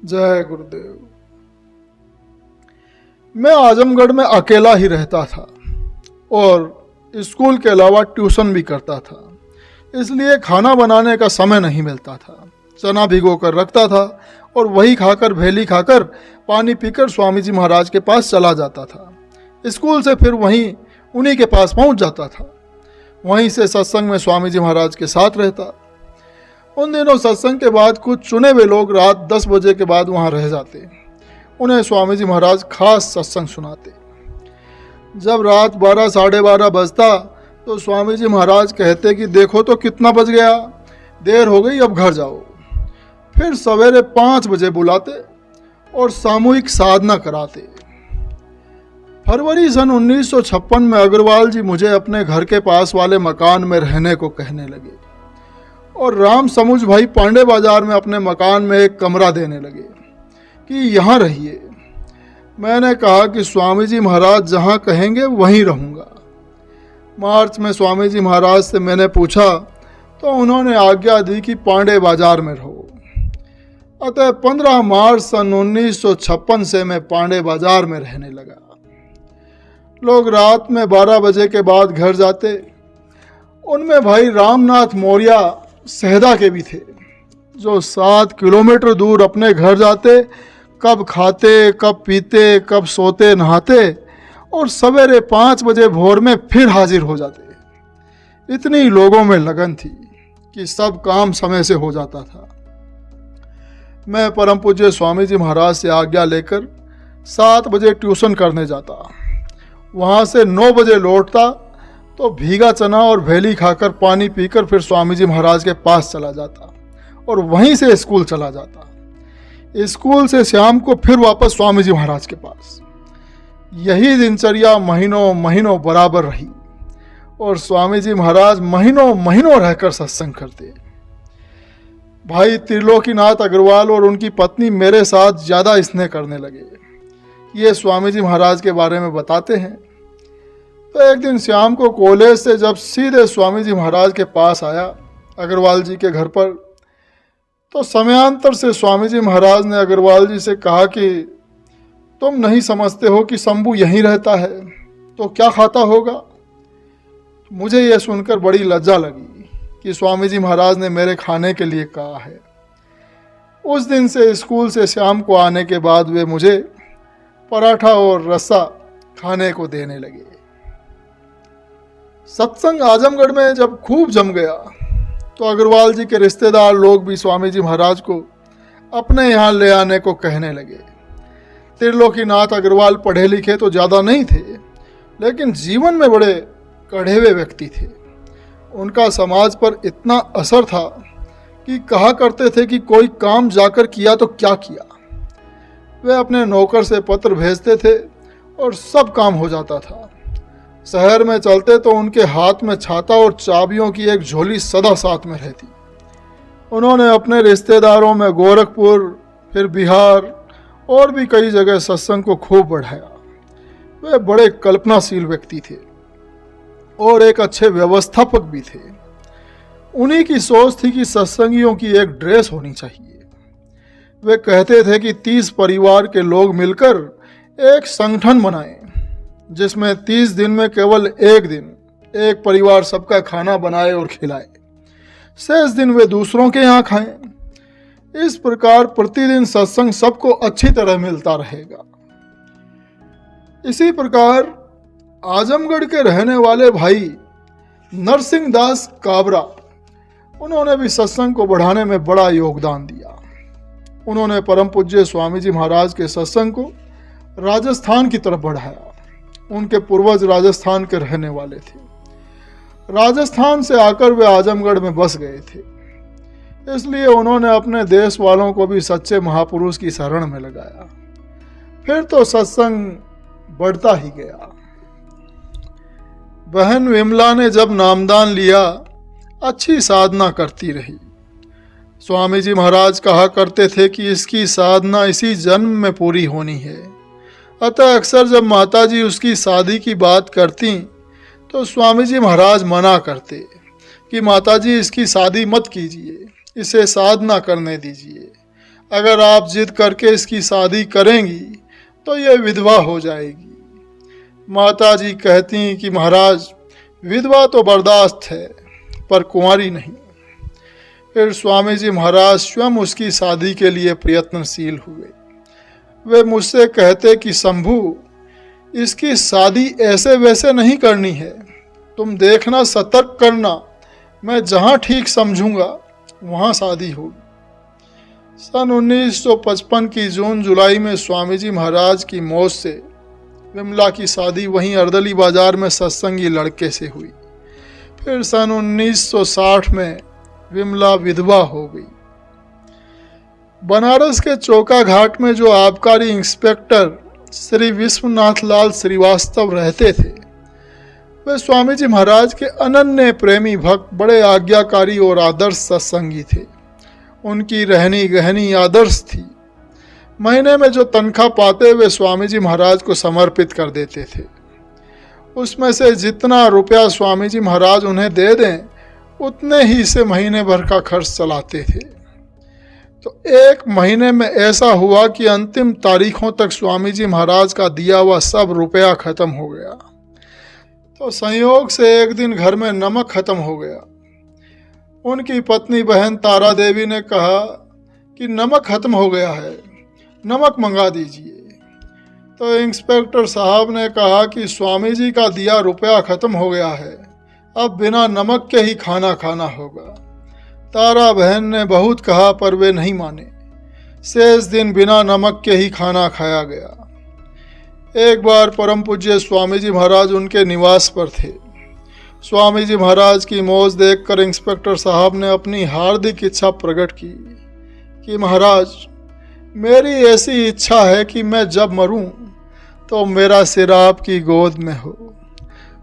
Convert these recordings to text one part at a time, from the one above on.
जय गुरुदेव। मैं आजमगढ़ में अकेला ही रहता था और स्कूल के अलावा ट्यूशन भी करता था, इसलिए खाना बनाने का समय नहीं मिलता था। चना भिगो कर रखता था और वही खाकर भेली खाकर पानी पीकर स्वामी जी महाराज के पास चला जाता था। स्कूल से फिर वहीं उन्हीं के पास पहुंच जाता था। वहीं से सत्संग में स्वामी जी महाराज के साथ रहता। उन दिनों सत्संग के बाद कुछ चुने हुए लोग रात 10 बजे के बाद वहां रह जाते। उन्हें स्वामी जी महाराज खास सत्संग सुनाते। जब रात 12 साढ़े 12 बजता तो स्वामी जी महाराज कहते कि देखो तो कितना बज गया, देर हो गई, अब घर जाओ। फिर सवेरे 5 बजे बुलाते और सामूहिक साधना कराते। फरवरी सन 1956 में अग्रवाल जी मुझे अपने घर के पास वाले मकान में रहने को कहने लगे और राम समुझ भाई पांडे बाजार में अपने मकान में एक कमरा देने लगे कि यहाँ रहिए। मैंने कहा कि स्वामी जी महाराज जहाँ कहेंगे वहीं रहूँगा। मार्च में स्वामी जी महाराज से मैंने पूछा तो उन्होंने आज्ञा दी कि पांडे बाजार में रहो। अतः 15 मार्च सन 1956 से मैं पांडे बाजार में रहने लगा। लोग रात में 12 बजे के बाद घर जाते। उनमें भाई रामनाथ मौर्य सहदा के भी थे, जो 7 किलोमीटर दूर अपने घर जाते, कब खाते, कब पीते, कब सोते, नहाते और सवेरे 5 बजे भोर में फिर हाजिर हो जाते। इतनी लोगों में लगन थी कि सब काम समय से हो जाता था। मैं परम पूज्य स्वामी जी महाराज से आज्ञा लेकर 7 बजे ट्यूशन करने जाता। वहाँ से 9 बजे लौटता तो भीगा चना और भेली खाकर पानी पीकर फिर स्वामी जी महाराज के पास चला जाता और वहीं से स्कूल चला जाता। स्कूल से शाम को फिर वापस स्वामी जी महाराज के पास। यही दिनचर्या महीनों महीनों बराबर रही और स्वामी जी महाराज महीनों महीनों रहकर सत्संग करते। भाई त्रिलोकीनाथ अग्रवाल और उनकी पत्नी मेरे साथ ज़्यादा स्नेह करने लगे। ये स्वामी जी महाराज के बारे में बताते हैं। तो एक दिन शाम को कॉलेज से जब सीधे स्वामी जी महाराज के पास आया अग्रवाल जी के घर पर, तो समयांतर से स्वामी जी महाराज ने अग्रवाल जी से कहा कि तुम नहीं समझते हो कि शंभू यहीं रहता है तो क्या खाता होगा। मुझे यह सुनकर बड़ी लज्जा लगी कि स्वामी जी महाराज ने मेरे खाने के लिए कहा है। उस दिन से स्कूल से शाम को आने के बाद वे मुझे पराठा और रस्सा खाने को देने लगे। सत्संग आजमगढ़ में जब खूब जम गया तो अग्रवाल जी के रिश्तेदार लोग भी स्वामी जी महाराज को अपने यहाँ ले आने को कहने लगे। त्रिलोकीनाथ अग्रवाल पढ़े लिखे तो ज़्यादा नहीं थे, लेकिन जीवन में बड़े कढ़े हुए व्यक्ति थे। उनका समाज पर इतना असर था कि कहा करते थे कि कोई काम जाकर किया तो क्या किया। वे अपने नौकर से पत्र भेजते थे और सब काम हो जाता था। शहर में चलते तो उनके हाथ में छाता और चाबियों की एक झोली सदा साथ में रहती। उन्होंने अपने रिश्तेदारों में गोरखपुर, फिर बिहार और भी कई जगह सत्संग को खूब बढ़ाया। वे बड़े कल्पनाशील व्यक्ति थे और एक अच्छे व्यवस्थापक भी थे। उन्हीं की सोच थी कि सत्संगियों की एक ड्रेस होनी चाहिए। वे कहते थे कि 30 परिवार के लोग मिलकर एक संगठन बनाएं, जिसमें 30 दिन में केवल एक दिन एक परिवार सबका खाना बनाए और खिलाए। शेष दिन वे दूसरों के यहाँ खाएं। इस प्रकार प्रतिदिन सत्संग सबको अच्छी तरह मिलता रहेगा। इसी प्रकार आजमगढ़ के रहने वाले भाई नरसिंह दास काबरा, उन्होंने भी सत्संग को बढ़ाने में बड़ा योगदान दिया। उन्होंने परम पूज्य स्वामी जी महाराज के सत्संग को राजस्थान की तरफ बढ़ाया। उनके पूर्वज राजस्थान के रहने वाले थे। राजस्थान से आकर वे आजमगढ़ में बस गए थे, इसलिए उन्होंने अपने देश वालों को भी सच्चे महापुरुष की शरण में लगाया। फिर तो सत्संग बढ़ता ही गया। बहन विमला ने जब नामदान लिया, अच्छी साधना करती रही। स्वामी जी महाराज कहा करते थे कि इसकी साधना इसी जन्म में पूरी होनी है। अतः अक्सर जब माताजी उसकी शादी की बात करती तो स्वामी जी महाराज मना करते कि माताजी इसकी शादी मत कीजिए, इसे साधना करने दीजिए। अगर आप जिद करके इसकी शादी करेंगी तो ये विधवा हो जाएगी। माता जी कहती कि महाराज, विधवा तो बर्दाश्त है पर कुंवारी नहीं। फिर स्वामी जी महाराज स्वयं उसकी शादी के लिए प्रयत्नशील हुए। वे मुझसे कहते कि शंभू, इसकी शादी ऐसे वैसे नहीं करनी है, तुम देखना, सतर्क करना, मैं जहाँ ठीक समझूंगा वहाँ शादी होगी। सन 1955 की जून जुलाई में स्वामी जी महाराज की मौत से विमला की शादी वहीं अर्दली बाजार में सत्संगी लड़के से हुई। फिर सन 1960 में विमला विधवा हो गई। बनारस के चौका घाट में जो आबकारी इंस्पेक्टर श्री विश्वनाथ लाल श्रीवास्तव रहते थे, वे स्वामी जी महाराज के अनन्य प्रेमी भक्त, बड़े आज्ञाकारी और आदर्श सत्संगी थे। उनकी रहनी गहनी आदर्श थी। महीने में जो तनख्वाह पाते वे स्वामी जी महाराज को समर्पित कर देते थे। उसमें से जितना रुपया स्वामी जी महाराज उन्हें दे दें, उतने ही से महीने भर का खर्च चलाते थे। तो एक महीने में ऐसा हुआ कि अंतिम तारीखों तक स्वामी जी महाराज का दिया हुआ सब रुपया खत्म हो गया। तो संयोग से एक दिन घर में नमक खत्म हो गया। उनकी पत्नी बहन तारा देवी ने कहा कि नमक खत्म हो गया है, नमक मंगा दीजिए। तो इंस्पेक्टर साहब ने कहा कि स्वामी जी का दिया रुपया खत्म हो गया है, अब बिना नमक के ही खाना खाना होगा। तारा बहन ने बहुत कहा पर वे नहीं माने। शेष दिन बिना नमक के ही खाना खाया गया। एक बार परम पूज्य स्वामी जी महाराज उनके निवास पर थे। स्वामी जी महाराज की मौज देखकर इंस्पेक्टर साहब ने अपनी हार्दिक इच्छा प्रकट की कि महाराज, मेरी ऐसी इच्छा है कि मैं जब मरूं तो मेरा सिर आपकी गोद में हो।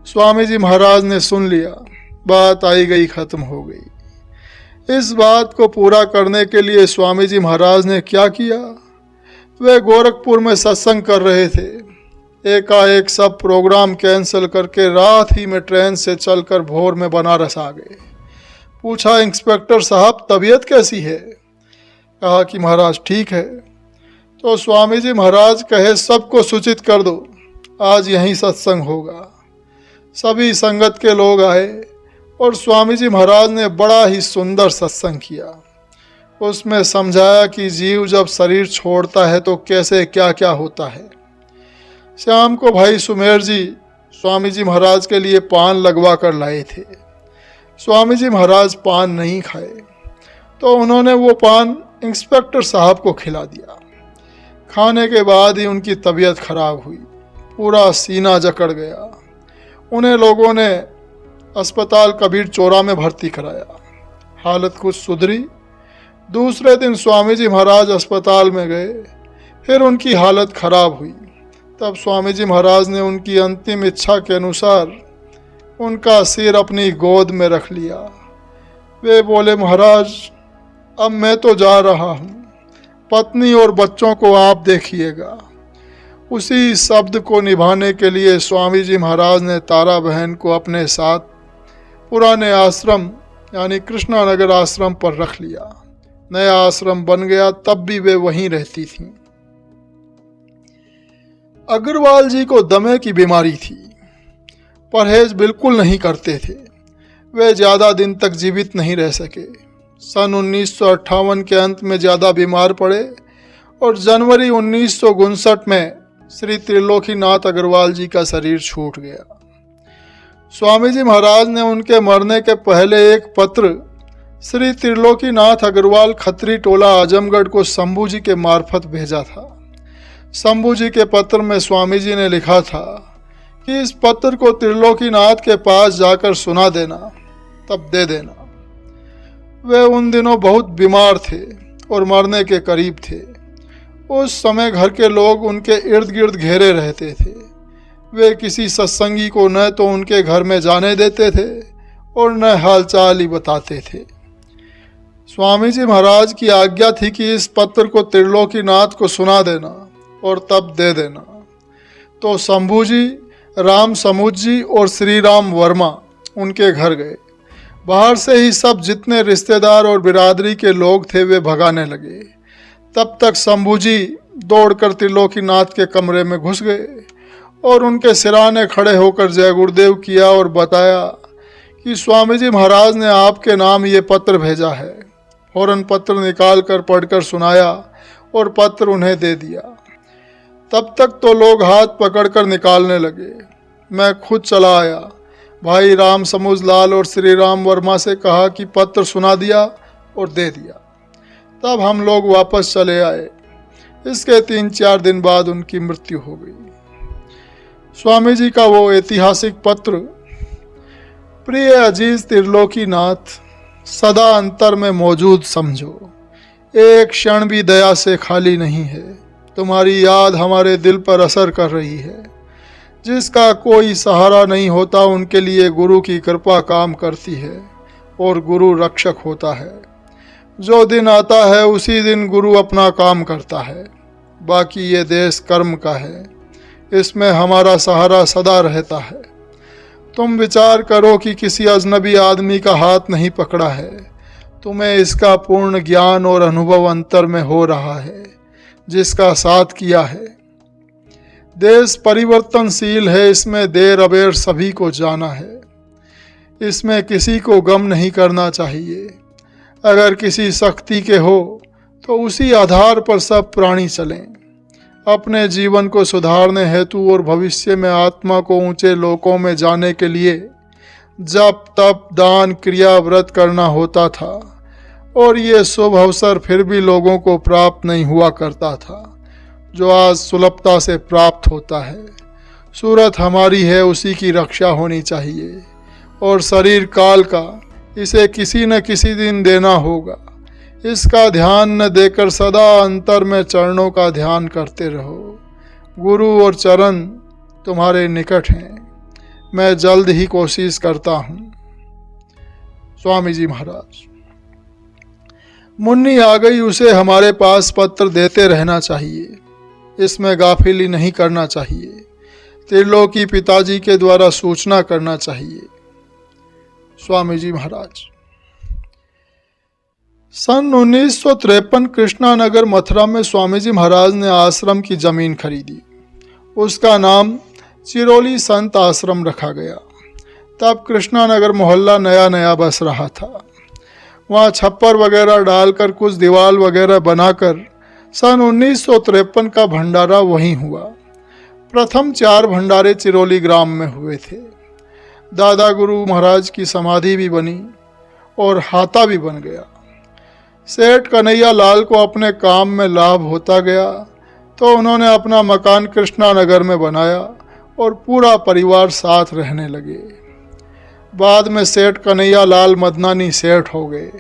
स्वामी जी महाराज ने सुन लिया, बात आई गई खत्म हो गई। इस बात को पूरा करने के लिए स्वामी जी महाराज ने क्या किया, वे गोरखपुर में सत्संग कर रहे थे। एकाएक सब प्रोग्राम कैंसिल करके रात ही में ट्रेन से चलकर भोर में बनारस आ गए। पूछा, इंस्पेक्टर साहब तबीयत कैसी है? कहा कि महाराज ठीक है। तो स्वामी जी महाराज कहे, सबको सूचित कर दो, आज यहीं सत्संग होगा। सभी संगत के लोग आए और स्वामी जी महाराज ने बड़ा ही सुंदर सत्संग किया। उसमें समझाया कि जीव जब शरीर छोड़ता है तो कैसे क्या क्या होता है। शाम को भाई सुमेर जी स्वामी जी महाराज के लिए पान लगवा कर लाए थे। स्वामी जी महाराज पान नहीं खाए तो उन्होंने वो पान इंस्पेक्टर साहब को खिला दिया। खाने के बाद ही उनकी तबीयत खराब हुई, पूरा सीना जकड़ गया। उन्हें लोगों ने अस्पताल कबीर चौरा में भर्ती कराया। हालत कुछ सुधरी। दूसरे दिन स्वामी जी महाराज अस्पताल में गए, फिर उनकी हालत खराब हुई। तब स्वामी जी महाराज ने उनकी अंतिम इच्छा के अनुसार उनका सिर अपनी गोद में रख लिया। वे बोले, महाराज अब मैं तो जा रहा हूँ, पत्नी और बच्चों को आप देखिएगा। उसी शब्द को निभाने के लिए स्वामी जी महाराज ने तारा बहन को अपने साथ पुराने आश्रम यानी कृष्णा नगर आश्रम पर रख लिया। नया आश्रम बन गया, तब भी वे वहीं रहती थीं। अग्रवाल जी को दमे की बीमारी थी, परहेज बिल्कुल नहीं करते थे। वे ज़्यादा दिन तक जीवित नहीं रह सके। सन 1958 के अंत में ज़्यादा बीमार पड़े और जनवरी 1959 में श्री त्रिलोकीनाथ अग्रवाल जी का शरीर छूट गया। स्वामी जी महाराज ने उनके मरने के पहले एक पत्र श्री त्रिलोकीनाथ अग्रवाल खत्री टोला आजमगढ़ को शंभू जी के मार्फत भेजा था। शंभू जी के पत्र में स्वामी जी ने लिखा था कि इस पत्र को त्रिलोकीनाथ के पास जाकर सुना देना, तब दे देना। वे उन दिनों बहुत बीमार थे और मरने के करीब थे। उस समय घर के लोग उनके इर्द गिर्द घेरे रहते थे। वे किसी सत्संगी को न तो उनके घर में जाने देते थे और न हालचाल ही बताते थे। स्वामी जी महाराज की आज्ञा थी कि इस पत्र को त्रिलोकीनाथ को सुना देना और तब दे देना। तो शंभू जी, राम समुद जी और श्री राम वर्मा उनके घर गए। बाहर से ही सब जितने रिश्तेदार और बिरादरी के लोग थे वे भगाने लगे। तब तक शंभूजी दौड़कर त्रिलोकीनाथ के कमरे में घुस गए और उनके सिराने खड़े होकर जय गुरुदेव किया और बताया कि स्वामी जी महाराज ने आपके नाम ये पत्र भेजा है। फौरन पत्र निकाल कर पढ़कर सुनाया और पत्र उन्हें दे दिया। तब तक तो लोग हाथ पकड़कर निकालने लगे। मैं खुद चला आया, भाई राम समूज लाल और श्री राम वर्मा से कहा कि पत्र सुना दिया और दे दिया। तब हम लोग वापस चले आए। इसके 3-4 दिन बाद उनकी मृत्यु हो गई। स्वामी जी का वो ऐतिहासिक पत्र, प्रिय अजीज त्रिलोकीनाथ, सदा अंतर में मौजूद समझो, एक क्षण भी दया से खाली नहीं है। तुम्हारी याद हमारे दिल पर असर कर रही है। जिसका कोई सहारा नहीं होता उनके लिए गुरु की कृपा काम करती है और गुरु रक्षक होता है। जो दिन आता है उसी दिन गुरु अपना काम करता है। बाकी ये देश कर्म का है, इसमें हमारा सहारा सदा रहता है। तुम विचार करो कि किसी अजनबी आदमी का हाथ नहीं पकड़ा है, तुम्हें इसका पूर्ण ज्ञान और अनुभव अंतर में हो रहा है जिसका साथ किया है। देश परिवर्तनशील है, इसमें देर अबेर सभी को जाना है। इसमें किसी को गम नहीं करना चाहिए। अगर किसी शक्ति के हो तो उसी आधार पर सब प्राणी चलें। अपने जीवन को सुधारने हेतु और भविष्य में आत्मा को ऊंचे लोकों में जाने के लिए जप तप दान क्रिया व्रत करना होता था और ये शुभ अवसर फिर भी लोगों को प्राप्त नहीं हुआ करता था, जो आज सुलभता से प्राप्त होता है। सूरत हमारी है, उसी की रक्षा होनी चाहिए और शरीर काल का, इसे किसी न किसी दिन देना होगा। इसका ध्यान न देकर सदा अंतर में चरणों का ध्यान करते रहो। गुरु और चरण तुम्हारे निकट हैं। मैं जल्द ही कोशिश करता हूँ। स्वामी जी महाराज। मुन्नी आ गई, उसे हमारे पास पत्र देते रहना चाहिए। इसमें गाफिली नहीं करना चाहिए। त्रिलोकी पिताजी के द्वारा सूचना करना चाहिए। स्वामी जी महाराज। सन 1953 कृष्णानगर मथुरा में स्वामी जी महाराज ने आश्रम की जमीन खरीदी। उसका नाम चिरोली संत आश्रम रखा गया। तब कृष्णानगर मोहल्ला नया नया बस रहा था। वहाँ छप्पर वगैरह डालकर कुछ दीवार वगैरह बनाकर सन 1953 का भंडारा वहीं हुआ। प्रथम 4 भंडारे चिरोली ग्राम में हुए थे। दादा गुरु महाराज की समाधि भी बनी और हाता भी बन गया। सेठ कन्हैया लाल को अपने काम में लाभ होता गया तो उन्होंने अपना मकान कृष्णानगर में बनाया और पूरा परिवार साथ रहने लगे। बाद में सेठ कन्हैया लाल मदनानी सेठ हो गए।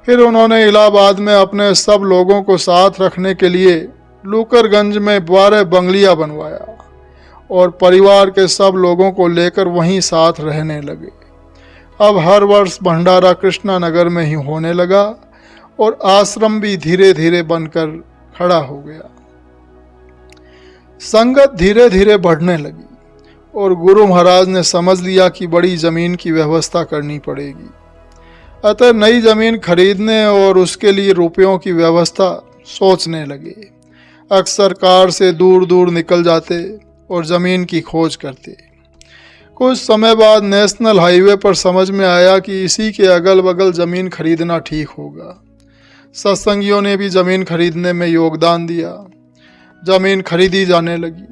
फिर उन्होंने इलाहाबाद में अपने सब लोगों को साथ रखने के लिए लूकरगंज में 12 बंगलियां बनवाया और परिवार के सब लोगों को लेकर वहीं साथ रहने लगे। अब हर वर्ष भंडारा कृष्णानगर में ही होने लगा और आश्रम भी धीरे धीरे बनकर खड़ा हो गया। संगत धीरे धीरे बढ़ने लगी और गुरु महाराज ने समझ लिया कि बड़ी जमीन की व्यवस्था करनी पड़ेगी। अतः नई जमीन खरीदने और उसके लिए रुपयों की व्यवस्था सोचने लगे। अक्सर कार से दूर दूर निकल जाते और जमीन की खोज करते। कुछ समय बाद नेशनल हाईवे पर समझ में आया कि इसी के अगल बगल जमीन खरीदना ठीक होगा। सत्संगियों ने भी जमीन खरीदने में योगदान दिया। जमीन खरीदी जाने लगी।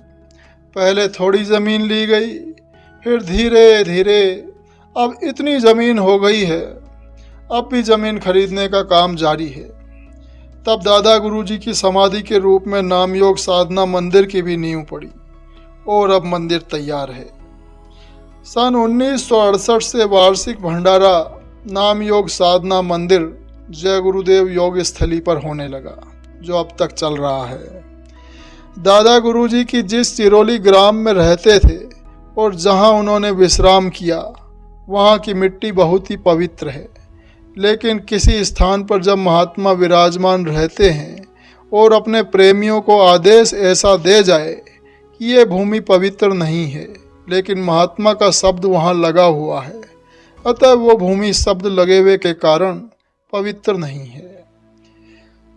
पहले थोड़ी जमीन ली गई, फिर धीरे धीरे अब इतनी जमीन हो गई है। अब भी जमीन खरीदने का काम जारी है। तब दादा गुरुजी की समाधि के रूप में नामयोग साधना मंदिर की भी नींव पड़ी और अब मंदिर तैयार है। सन 1968 से वार्षिक भंडारा नामयोग साधना मंदिर जय गुरुदेव योग स्थली पर होने लगा, जो अब तक चल रहा है। दादा गुरुजी की जिस चिरोली ग्राम में रहते थे और जहां उन्होंने विश्राम किया, वहां की मिट्टी बहुत ही पवित्र है। लेकिन किसी स्थान पर जब महात्मा विराजमान रहते हैं और अपने प्रेमियों को आदेश ऐसा दे जाए कि ये भूमि पवित्र नहीं है, लेकिन महात्मा का शब्द वहाँ लगा हुआ है, अतः वो भूमि शब्द लगे हुए के कारण पवित्र नहीं है।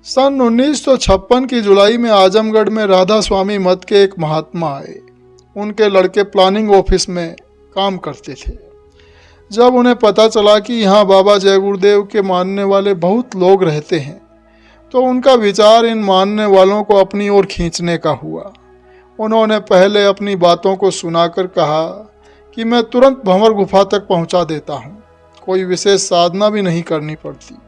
सन 1956 की जुलाई में आजमगढ़ में राधा स्वामी मत के एक महात्मा आए। उनके लड़के प्लानिंग ऑफिस में काम करते थे। जब उन्हें पता चला कि यहाँ बाबा जय गुरुदेव के मानने वाले बहुत लोग रहते हैं, तो उनका विचार इन मानने वालों को अपनी ओर खींचने का हुआ। उन्होंने पहले अपनी बातों को सुनाकर कहा कि मैं तुरंत भंवर गुफा तक पहुंचा देता हूं, कोई विशेष साधना भी नहीं करनी पड़ती।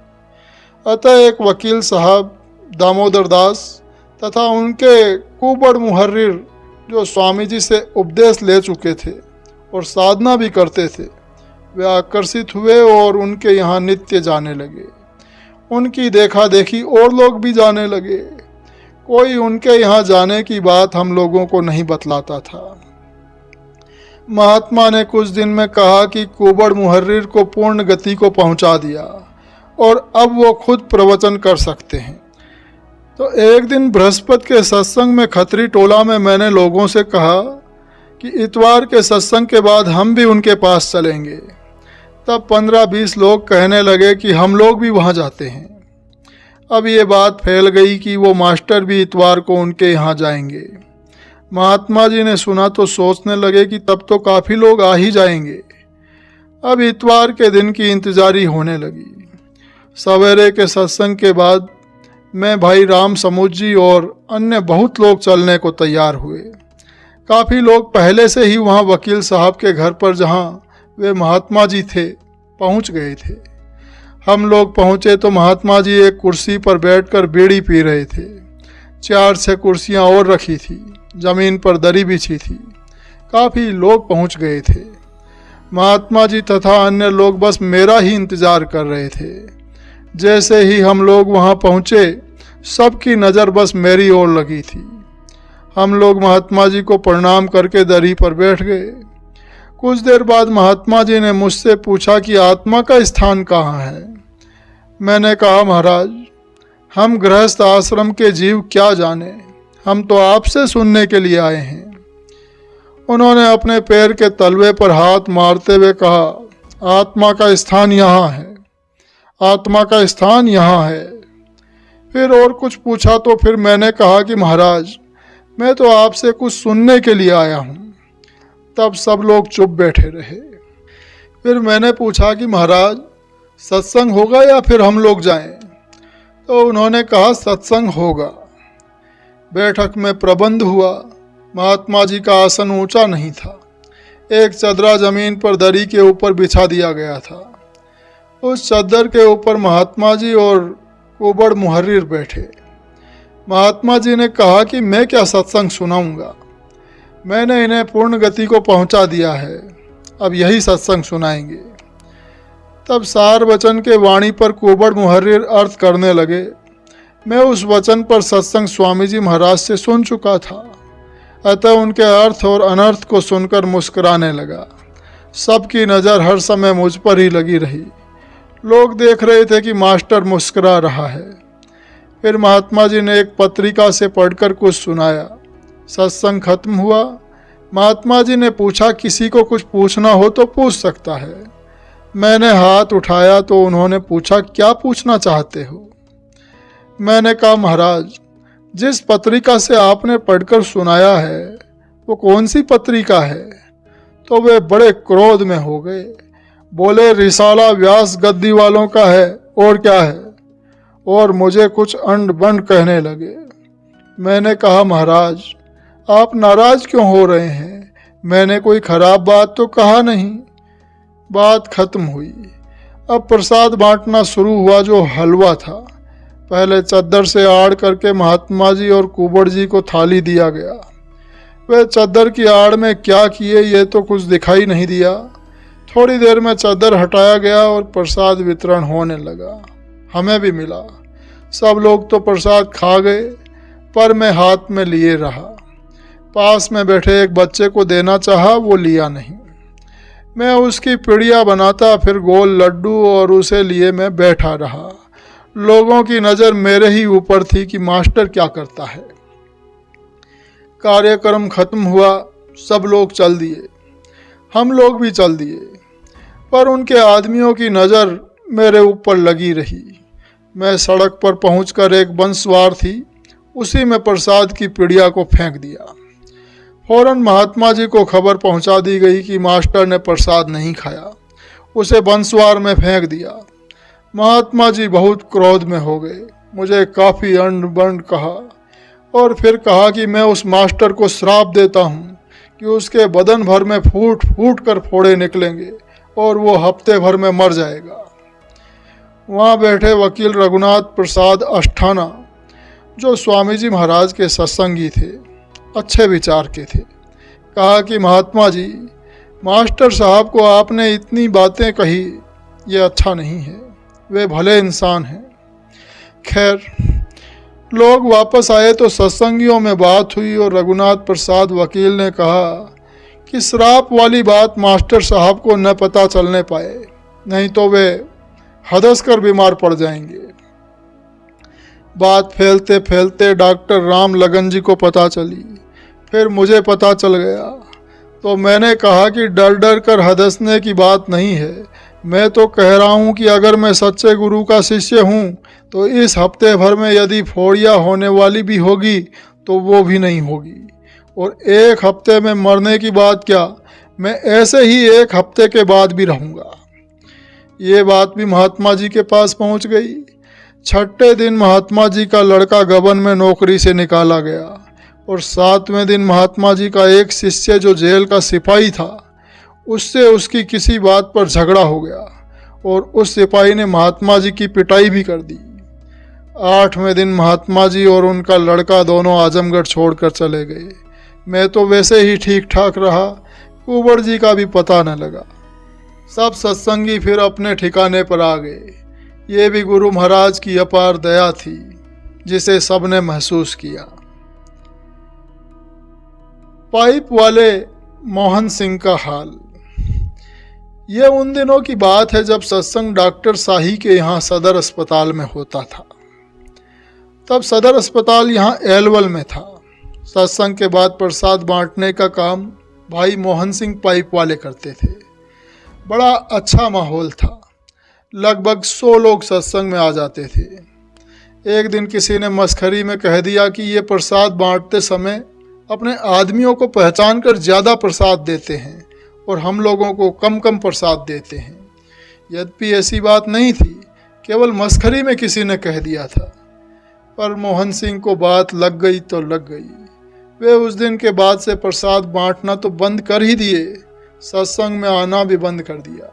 अतः एक वकील साहब दामोदर दास तथा उनके कुबड़ मुहर्रिर, जो स्वामी जी से उपदेश ले चुके थे और साधना भी करते थे, वे आकर्षित हुए और उनके यहाँ नित्य जाने लगे। उनकी देखा देखी और लोग भी जाने लगे। कोई उनके यहाँ जाने की बात हम लोगों को नहीं बतलाता था। महात्मा ने कुछ दिन में कहा कि कुबड़ मुहर्रिर को पूर्ण गति को पहुंचा दिया और अब वो खुद प्रवचन कर सकते हैं। तो एक दिन बृहस्पति के सत्संग में खत्री टोला में मैंने लोगों से कहा कि इतवार के सत्संग के बाद हम भी उनके पास चलेंगे। तब 15-20 लोग कहने लगे कि हम लोग भी वहाँ जाते हैं। अब ये बात फैल गई कि वो मास्टर भी इतवार को उनके यहाँ जाएंगे। महात्मा जी ने सुना तो सोचने लगे कि तब तो काफ़ी लोग आ ही जाएंगे। अब इतवार के दिन की इंतजारी होने लगी। सवेरे के सत्संग के बाद मैं, भाई राम समूद जी और अन्य बहुत लोग चलने को तैयार हुए। काफ़ी लोग पहले से ही वहाँ वकील साहब के घर पर, जहाँ वे महात्मा जी थे, पहुँच गए थे। हम लोग पहुँचे तो महात्मा जी एक कुर्सी पर बैठकर बीड़ी पी रहे थे। 4-6 कुर्सियाँ और रखी थी, जमीन पर दरी बिछी थी। काफ़ी लोग पहुँच गए थे। महात्मा जी तथा अन्य लोग बस मेरा ही इंतज़ार कर रहे थे। जैसे ही हम लोग वहाँ पहुँचे, सबकी नज़र बस मेरी ओर लगी थी। हम लोग महात्मा जी को प्रणाम करके दरी पर बैठ गए। कुछ देर बाद महात्मा जी ने मुझसे पूछा कि आत्मा का स्थान कहाँ है। मैंने कहा, महाराज, हम गृहस्थ आश्रम के जीव क्या जाने, हम तो आपसे सुनने के लिए आए हैं। उन्होंने अपने पैर के तलवे पर हाथ मारते हुए कहा, आत्मा का स्थान यहाँ है, आत्मा का स्थान यहाँ है। फिर और कुछ पूछा तो फिर मैंने कहा कि महाराज, मैं तो आपसे कुछ सुनने के लिए आया हूँ। तब सब लोग चुप बैठे रहे। फिर मैंने पूछा कि महाराज, सत्संग होगा या फिर हम लोग जाएं? तो उन्होंने कहा, सत्संग होगा। बैठक में प्रबंध हुआ। महात्मा जी का आसन ऊंचा नहीं था। एक चदरा जमीन पर दरी के ऊपर बिछा दिया गया था। उस चद्दर के ऊपर महात्मा जी और कुबड़ मुहर्रिर बैठे। महात्मा जी ने कहा कि मैं क्या सत्संग सुनाऊंगा, मैंने इन्हें पूर्ण गति को पहुंचा दिया है, अब यही सत्संग सुनाएंगे। तब सार वचन के वाणी पर कुबड़ मुहर्रिर अर्थ करने लगे। मैं उस वचन पर सत्संग स्वामी जी महाराज से सुन चुका था, अतः उनके अर्थ और अनर्थ को सुनकर मुस्कुराने लगा। सबकी नज़र हर समय मुझ पर ही लगी रही। लोग देख रहे थे कि मास्टर मुस्कुरा रहा है। फिर महात्मा जी ने एक पत्रिका से पढ़कर कुछ सुनाया। सत्संग खत्म हुआ। महात्मा जी ने पूछा, किसी को कुछ पूछना हो तो पूछ सकता है। मैंने हाथ उठाया तो उन्होंने पूछा, क्या पूछना चाहते हो? मैंने कहा, महाराज, जिस पत्रिका से आपने पढ़कर सुनाया है वो कौन सी पत्रिका है? तो वे बड़े क्रोध में हो गए। बोले, रिसाला व्यास गद्दी वालों का है, और क्या है? और मुझे कुछ अंड बंड कहने लगे। मैंने कहा, महाराज, आप नाराज क्यों हो रहे हैं? मैंने कोई खराब बात तो कहा नहीं। बात खत्म हुई। अब प्रसाद बांटना शुरू हुआ, जो हलवा था। पहले चद्दर से आड़ करके महात्मा जी और कुबड़ जी को थाली दिया गया। वे चद्दर की आड़ में क्या किए ये तो कुछ दिखाई नहीं दिया। थोड़ी देर में चद्दर हटाया गया और प्रसाद वितरण होने लगा। हमें भी मिला। सब लोग तो प्रसाद खा गए, पर मैं हाथ में लिए रहा। पास में बैठे एक बच्चे को देना चाहा, वो लिया नहीं। मैं उसकी पिड़िया बनाता, फिर गोल लड्डू और उसे लिए मैं बैठा रहा। लोगों की नज़र मेरे ही ऊपर थी कि मास्टर क्या करता है। कार्यक्रम खत्म हुआ, सब लोग चल दिए, हम लोग भी चल दिए, पर उनके आदमियों की नज़र मेरे ऊपर लगी रही। मैं सड़क पर पहुंचकर एक बंसवार थी उसी में प्रसाद की पिड़िया को फेंक दिया। फौरन महात्मा जी को खबर पहुंचा दी गई कि मास्टर ने प्रसाद नहीं खाया, उसे बंसवार में फेंक दिया। महात्मा जी बहुत क्रोध में हो गए, मुझे काफ़ी अंड बंड कहा और फिर कहा कि मैं उस मास्टर को श्राप देता हूँ कि उसके बदन भर में फूट फूट कर फोड़े निकलेंगे और वो हफ्ते भर में मर जाएगा। वहाँ बैठे वकील रघुनाथ प्रसाद अष्ठाना, जो स्वामी जी महाराज के सत्संगी थे, अच्छे विचार के थे, कहा कि महात्मा जी, मास्टर साहब को आपने इतनी बातें कही, ये अच्छा नहीं है, वे भले इंसान हैं। खैर, लोग वापस आए तो सत्संगियों में बात हुई और रघुनाथ प्रसाद वकील ने कहा कि श्राप वाली बात मास्टर साहब को न पता चलने पाए, नहीं तो वे हदस कर बीमार पड़ जाएंगे। बात फैलते फैलते डॉक्टर राम लगन जी को पता चली, फिर मुझे पता चल गया, तो मैंने कहा कि डर डर कर हदसने की बात नहीं है। मैं तो कह रहा हूँ कि अगर मैं सच्चे गुरु का शिष्य हूँ तो इस हफ्ते भर में यदि फोड़िया होने वाली भी होगी तो वो भी नहीं होगी, और एक हफ्ते में मरने की बात क्या, मैं ऐसे ही एक हफ्ते के बाद भी रहूँगा। ये बात भी महात्मा जी के पास पहुँच गई। छठे दिन महात्मा जी का लड़का गबन में नौकरी से निकाला गया और 7वें दिन महात्मा जी का एक शिष्य जो जेल का सिपाही था, उससे उसकी किसी बात पर झगड़ा हो गया और उस सिपाही ने महात्मा जी की पिटाई भी कर दी। 8वें दिन महात्मा जी और उनका लड़का दोनों आजमगढ़ छोड़कर चले गए। मैं तो वैसे ही ठीक ठाक रहा, कुंवर जी का भी पता न लगा। सब सत्संगी फिर अपने ठिकाने पर आ गए। ये भी गुरु महाराज की अपार दया थी, जिसे सबने महसूस किया। पाइप वाले मोहन सिंह का हाल। ये उन दिनों की बात है जब सत्संग डॉक्टर शाही के यहाँ सदर अस्पताल में होता था। तब सदर अस्पताल यहाँ एलवल में था। सत्संग के बाद प्रसाद बांटने का काम भाई मोहन सिंह पाइप वाले करते थे। बड़ा अच्छा माहौल था, लगभग 100 लोग सत्संग में आ जाते थे। एक दिन किसी ने मस्खरी में कह दिया कि ये प्रसाद बांटते समय अपने आदमियों को पहचान कर ज़्यादा प्रसाद देते हैं और हम लोगों को कम कम प्रसाद देते हैं। यद्यपि ऐसी बात नहीं थी, केवल मस्खरी में किसी ने कह दिया था, पर मोहन सिंह को बात लग गई तो लग गई। वे उस दिन के बाद से प्रसाद बांटना तो बंद कर ही दिए, सत्संग में आना भी बंद कर दिया।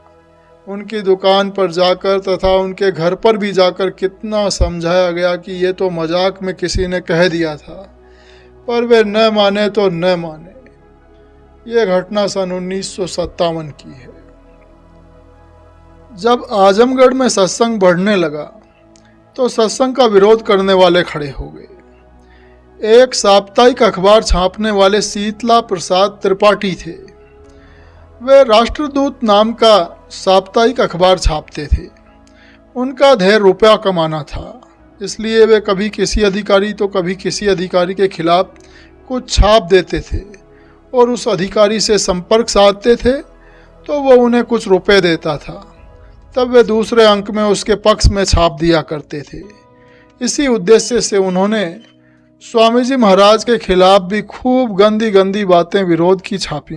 उनकी दुकान पर जाकर तथा उनके घर पर भी जाकर कितना समझाया गया कि ये तो मजाक में किसी ने कह दिया था, पर वे न माने तो न माने। ये घटना सन 1957 की है। जब आजमगढ़ में सत्संग बढ़ने लगा तो सत्संग का विरोध करने वाले खड़े हो गए। एक साप्ताहिक अखबार छापने वाले शीतला प्रसाद त्रिपाठी थे। वे राष्ट्रदूत नाम का साप्ताहिक अखबार छापते थे। उनका ध्येय रुपया कमाना था, इसलिए वे कभी किसी अधिकारी तो कभी किसी अधिकारी के खिलाफ कुछ छाप देते थे और उस अधिकारी से संपर्क साधते थे तो वो उन्हें कुछ रुपए देता था। तब वे दूसरे अंक में उसके पक्ष में छाप दिया करते थे। इसी उद्देश्य से उन्होंने स्वामी जी महाराज के खिलाफ भी खूब गंदी गंदी बातें विरोध की छापी,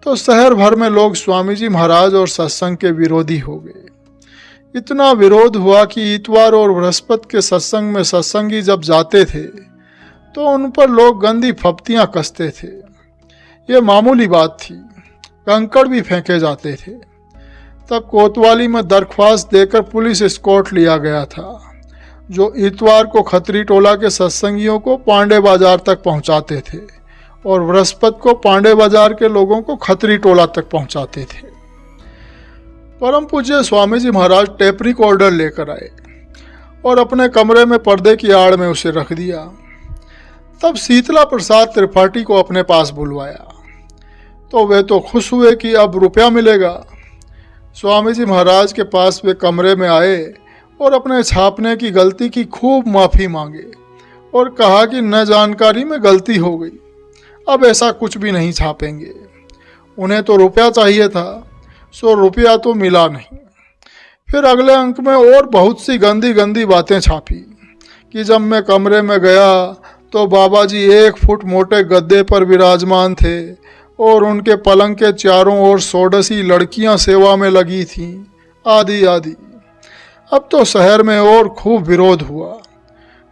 तो शहर भर में लोग स्वामी जी महाराज और सत्संग के विरोधी हो गए। इतना विरोध हुआ कि इतवार और बृहस्पति के सत्संग में सत्संगी जब जाते थे तो उन पर लोग गंदी फप्तियां कसते थे। ये मामूली बात थी, कंकड़ भी फेंके जाते थे। तब कोतवाली में दरख्वास्त देकर पुलिस एस्कॉर्ट लिया गया था, जो इतवार को खत्री टोला के सत्संगियों को पांडे बाजार तक पहुंचाते थे और बृहस्पति को पांडे बाजार के लोगों को खत्री टोला तक पहुंचाते थे। परम पूज्य स्वामी जी महाराज टेप रिकॉर्डर लेकर आए और अपने कमरे में पर्दे की आड़ में उसे रख दिया। तब शीतला प्रसाद त्रिपाठी को अपने पास बुलवाया तो वे तो खुश हुए कि अब रुपया मिलेगा। स्वामी जी महाराज के पास वे कमरे में आए और अपने छापने की गलती की खूब माफ़ी मांगे और कहा कि न जानकारी में गलती हो गई, अब ऐसा कुछ भी नहीं छापेंगे। उन्हें तो रुपया चाहिए था, सो रुपया तो मिला नहीं। फिर अगले अंक में और बहुत सी गंदी गंदी बातें छापी कि जब मैं कमरे में गया तो बाबा जी 1 फुट मोटे गद्दे पर विराजमान थे और उनके पलंग के चारों ओर 16 लड़कियां सेवा में लगी थीं, आदि आदि। अब तो शहर में और खूब विरोध हुआ।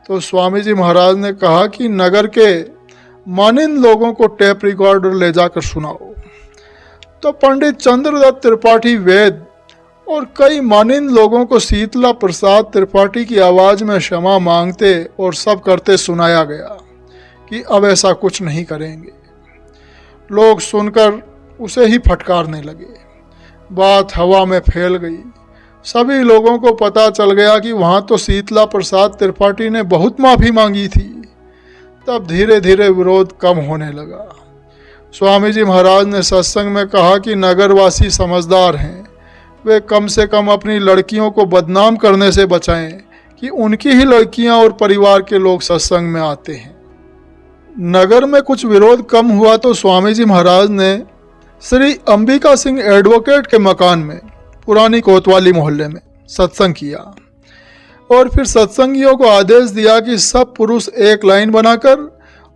तो स्वामी जी महाराज ने कहा कि नगर के मानिंद लोगों को टेप रिकॉर्डर ले जाकर सुनाओ। तो पंडित चंद्रदत्त त्रिपाठी वैद और कई मानिंद लोगों को शीतला प्रसाद त्रिपाठी की आवाज़ में क्षमा मांगते और सब करते सुनाया गया कि अब ऐसा कुछ नहीं करेंगे। लोग सुनकर उसे ही फटकारने लगे। बात हवा में फैल गई। सभी लोगों को पता चल गया कि वहाँ तो शीतला प्रसाद त्रिपाठी ने बहुत माफ़ी मांगी थी। तब धीरे धीरे विरोध कम होने लगा। स्वामी जी महाराज ने सत्संग में कहा कि नगरवासी समझदार हैं, वे कम से कम अपनी लड़कियों को बदनाम करने से बचाएं कि उनकी ही लड़कियां और परिवार के लोग सत्संग में आते हैं। नगर में कुछ विरोध कम हुआ तो स्वामी जी महाराज ने श्री अंबिका सिंह एडवोकेट के मकान में पुरानी कोतवाली मोहल्ले में सत्संग किया और फिर सत्संगियों को आदेश दिया कि सब पुरुष एक लाइन बनाकर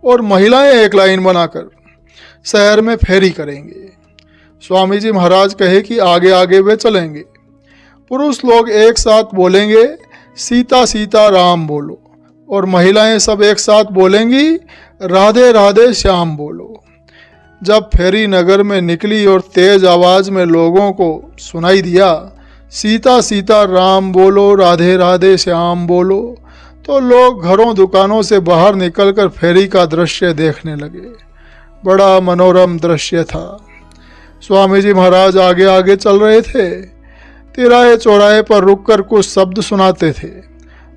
और महिलाएं एक लाइन बनाकर शहर में फेरी करेंगे। स्वामी जी महाराज कहे कि आगे आगे वे चलेंगे। पुरुष लोग एक साथ बोलेंगे सीता सीता राम बोलो और महिलाएं सब एक साथ बोलेंगी राधे राधे श्याम बोलो। जब फेरी नगर में निकली और तेज आवाज में लोगों को सुनाई दिया सीता सीता राम बोलो राधे राधे श्याम बोलो, तो लोग घरों दुकानों से बाहर निकलकर फेरी का दृश्य देखने लगे। बड़ा मनोरम दृश्य था। स्वामी जी महाराज आगे आगे चल रहे थे। तिराहे चौराहे पर रुककर कुछ शब्द सुनाते थे।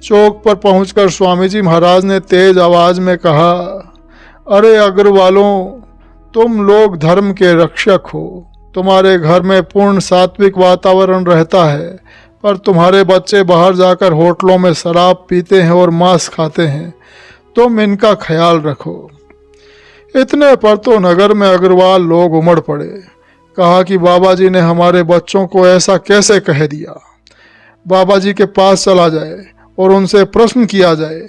चौक पर पहुंचकर स्वामी जी महाराज ने तेज आवाज में कहा, अरे अग्रवालों, तुम लोग धर्म के रक्षक हो। तुम्हारे घर में पूर्ण सात्विक वातावरण रहता है, पर तुम्हारे बच्चे बाहर जाकर होटलों में शराब पीते हैं और मांस खाते हैं। तुम इनका ख्याल रखो। इतने पर तो नगर में अग्रवाल लोग उमड़ पड़े। कहा कि बाबा जी ने हमारे बच्चों को ऐसा कैसे कह दिया। बाबा जी के पास चला जाए और उनसे प्रश्न किया जाए।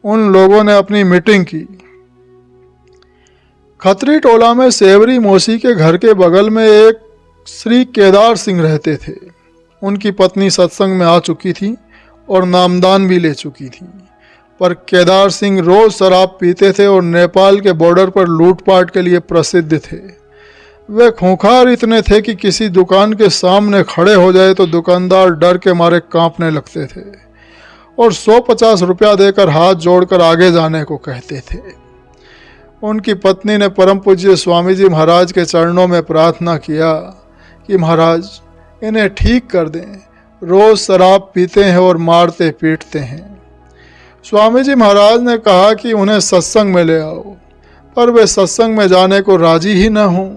उन लोगों ने अपनी मीटिंग की। खत्री टोला में सेवरी मौसी के घर के बगल में एक श्री केदार सिंह रहते थे। उनकी पत्नी सत्संग में आ चुकी थी और नामदान भी ले चुकी थी, पर केदार सिंह रोज शराब पीते थे और नेपाल के बॉर्डर पर लूटपाट के लिए प्रसिद्ध थे। वे खूंखार इतने थे कि किसी दुकान के सामने खड़े हो जाए तो दुकानदार डर के मारे कांपने लगते थे और 150 रुपया देकर हाथ जोड़कर आगे जाने को कहते थे। उनकी पत्नी ने परम पूज्य स्वामी जी महाराज के चरणों में प्रार्थना किया कि महाराज इन्हें ठीक कर दें, रोज शराब पीते हैं और मारते पीटते हैं। स्वामी जी महाराज ने कहा कि उन्हें सत्संग में ले आओ, पर वे सत्संग में जाने को राजी ही न हों।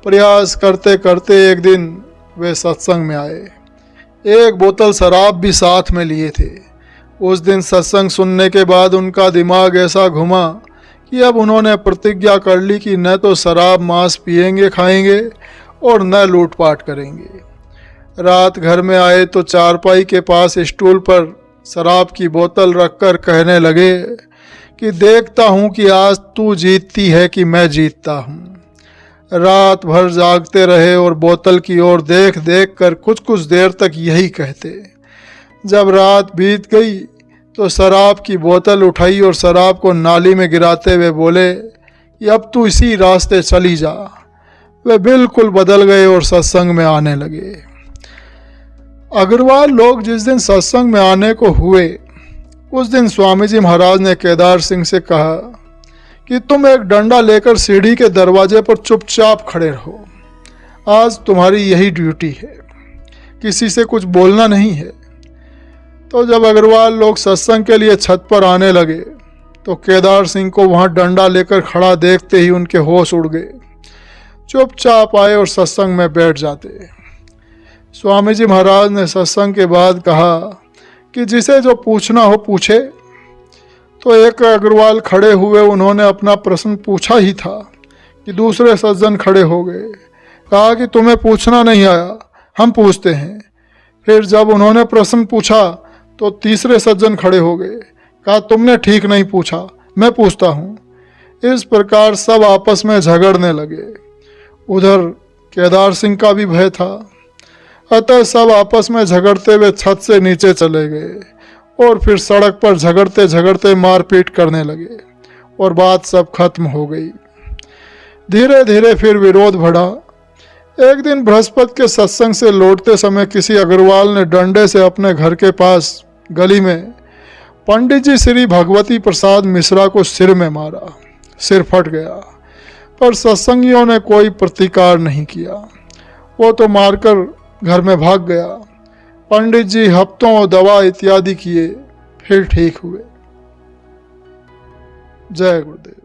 प्रयास करते करते एक दिन वे सत्संग में आए। 1 बोतल शराब भी साथ में लिए थे। उस दिन सत्संग सुनने के बाद उनका दिमाग ऐसा घुमा कि अब उन्होंने प्रतिज्ञा कर ली कि न तो शराब मांस पिएंगे खाएंगे और न लूटपाट करेंगे। रात घर में आए तो चारपाई के पास स्टूल पर शराब की बोतल रखकर कहने लगे कि देखता हूँ कि आज तू जीतती है कि मैं जीतता हूँ। रात भर जागते रहे और बोतल की ओर देख देख कर कुछ कुछ देर तक यही कहते। जब रात बीत गई तो शराब की बोतल उठाई और शराब को नाली में गिराते हुए बोले कि अब तू इसी रास्ते चली जा। वे बिल्कुल बदल गए और सत्संग में आने लगे। अग्रवाल लोग जिस दिन सत्संग में आने को हुए, उस दिन स्वामी जी महाराज ने केदार सिंह से कहा कि तुम एक डंडा लेकर सीढ़ी के दरवाजे पर चुपचाप खड़े रहो। आज तुम्हारी यही ड्यूटी है, किसी से कुछ बोलना नहीं है। तो जब अग्रवाल लोग सत्संग के लिए छत पर आने लगे तो केदार सिंह को वहां डंडा लेकर खड़ा देखते ही उनके होश उड़ गए। चुपचाप आए और सत्संग में बैठ जाते। स्वामी जी महाराज ने सत्संग के बाद कहा कि जिसे जो पूछना हो पूछे। तो एक अग्रवाल खड़े हुए, उन्होंने अपना प्रश्न पूछा ही था कि दूसरे सज्जन खड़े हो गए। कहा कि तुम्हें पूछना नहीं आया, हम पूछते हैं फिर जब उन्होंने प्रश्न पूछा तो तीसरे सज्जन खड़े हो गए। कहा, तुमने ठीक नहीं पूछा, मैं पूछता हूँ। इस प्रकार सब आपस में झगड़ने लगे। उधर केदार सिंह का भी भय था, अतः सब आपस में झगड़ते हुए छत से नीचे चले गए और फिर सड़क पर झगड़ते झगड़ते मारपीट करने लगे और बात सब खत्म हो गई। धीरे धीरे फिर विरोध बढ़ा। एक दिन बृहस्पति के सत्संग से लौटते समय किसी अग्रवाल ने डंडे से अपने घर के पास गली में पंडित जी श्री भगवती प्रसाद मिश्रा को सिर में मारा। सिर फट गया, पर सत्संगियों ने कोई प्रतिकार नहीं किया। वो तो मारकर घर में भाग गया। पंडित जी हफ्तों दवा इत्यादि किए, फिर ठीक हुए। जय गुरुदेव।